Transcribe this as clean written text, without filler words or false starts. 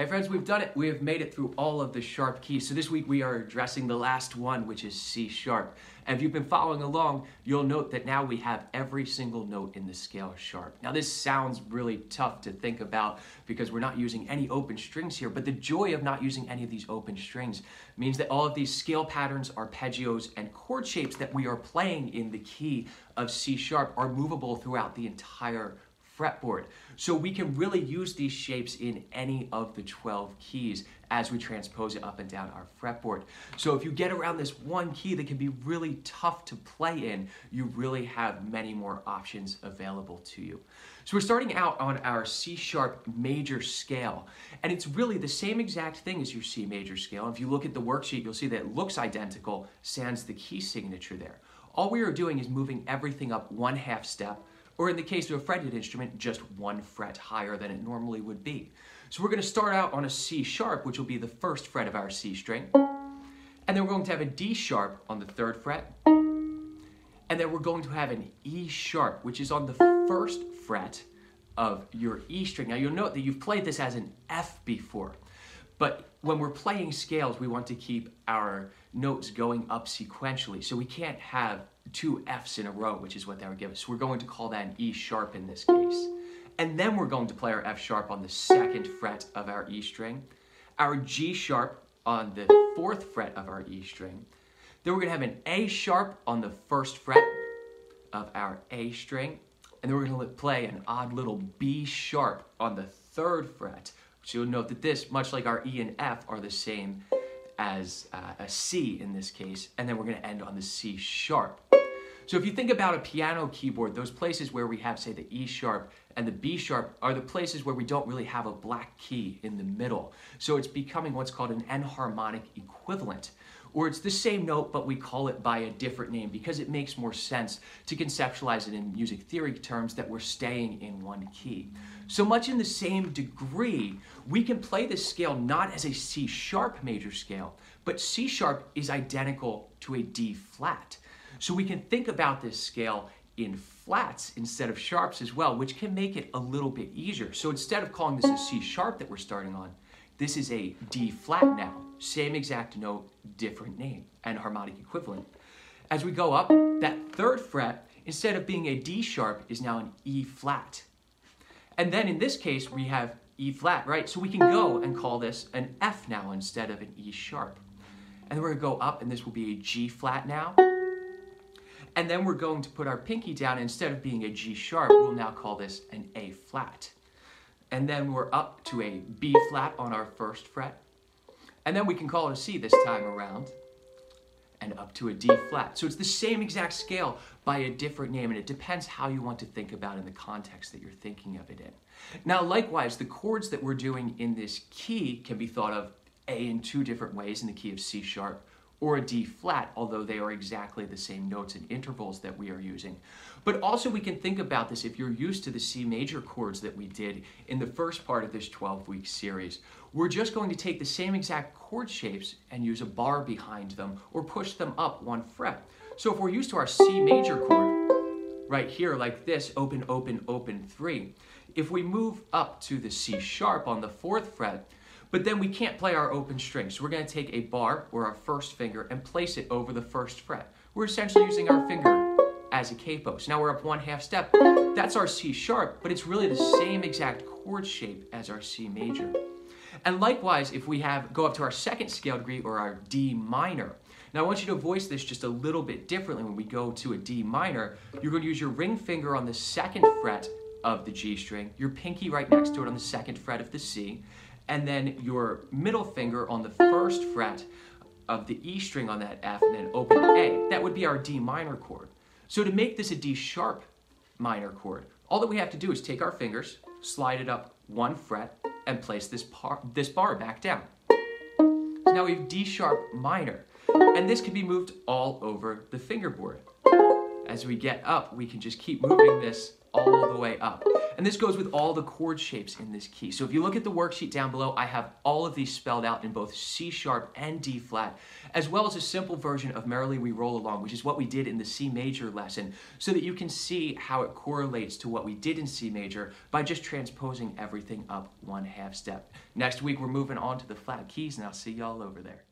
friends, we've done it. We have made it through all of the sharp keys. So this week we are addressing the last one, which is C sharp. And if you've been following along, you'll note that now we have every single note in the scale sharp. Now this sounds really tough to think about because we're not using any open strings here, but the joy of not using any of these open strings means that all of these scale patterns, arpeggios, and chord shapes that we are playing in the key of C sharp are movable throughout the entire fretboard. So we can really use these shapes in any of the 12 keys as we transpose it up and down our fretboard. So if you get around this one key that can be really tough to play in, you really have many more options available to you. So we're starting out on our C sharp major scale, and it's really the same exact thing as your C major scale. If you look at the worksheet, you'll see that it looks identical, sans the key signature there. All we are doing is moving everything up 1/2 step, or in the case of a fretted instrument, just 1 fret higher than it normally would be. So we're going to start out on a C sharp, which will be the first fret of our C string, and then we're going to have a D sharp on the 3rd fret, and then we're going to have an E sharp, which is on the 1st fret of your E string. Now you'll note that you've played this as an F before, but when we're playing scales, we want to keep our notes going up sequentially, so we can't have 2 Fs in a row, which is what that would give us. So we're going to call that an E sharp in this case. And then we're going to play our F sharp on the 2nd fret of our E string, our G sharp on the 4th fret of our E string. Then we're going to have an A sharp on the 1st fret of our A string. And then we're going to play an odd little B sharp on the 3rd fret. So you'll note that this, much like our E and F, are the same as a C in this case. And then we're going to end on the C sharp. So if you think about a piano keyboard, those places where we have, say, the E sharp and the B sharp are the places where we don't really have a black key in the middle. So it's becoming what's called an enharmonic equivalent, or it's the same note, but we call it by a different name because it makes more sense to conceptualize it in music theory terms that we're staying in one key. So much in the same degree, we can play this scale not as a C sharp major scale, but C sharp is identical to a D flat. So we can think about this scale in flats instead of sharps as well, which can make it a little bit easier. So instead of calling this a C sharp that we're starting on, this is a D flat now. Same exact note, different name, enharmonic equivalent. As we go up, that 3rd fret, instead of being a D sharp, is now an E flat. And then in this case, we have E flat, right? So we can go and call this an F now instead of an E sharp. And then we're gonna go up and this will be a G flat now. And then we're going to put our pinky down, and instead of being a G sharp, we'll now call this an A flat. And then we're up to a B flat on our 1st fret. And then we can call it a C this time around, and up to a D flat. So it's the same exact scale by a different name, and it depends how you want to think about it in the context that you're thinking of it in. Now, likewise, the chords that we're doing in this key can be thought of in 2 different ways in the key of C sharp, or a D flat, although they are exactly the same notes and intervals that we are using. But also we can think about this if you're used to the C major chords that we did in the first part of this 12-week series. We're just going to take the same exact chord shapes and use a bar behind them or push them up 1 fret. So if we're used to our C major chord right here like this, open, open, open 3, if we move up to the C sharp on the 4th fret, but then we can't play our open string. So we're going to take a bar or our 1st finger and place it over the 1st fret. We're essentially using our finger as a capo. So now we're up 1/2 step. That's our C sharp, but it's really the same exact chord shape as our C major. And likewise, if we go up to our 2nd scale degree or our D minor. Now I want you to voice this just a little bit differently. When we go to a D minor, you're going to use your ring finger on the 2nd fret of the G string, your pinky right next to it on the 2nd fret of the C, and then your middle finger on the 1st fret of the E string on that F, and then open A. That would be our D minor chord. So to make this a D sharp minor chord, all that we have to do is take our fingers, slide it up 1 fret, and place this bar back down. So now we have D sharp minor, and this can be moved all over the fingerboard. As we get up, we can just keep moving this all the way up. And this goes with all the chord shapes in this key. So if you look at the worksheet down below, I have all of these spelled out in both C sharp and D flat, as well as a simple version of Merrily We Roll Along, which is what we did in the C major lesson, so that you can see how it correlates to what we did in C major by just transposing everything up one half step. Next week, we're moving on to the flat keys, and I'll see y'all over there.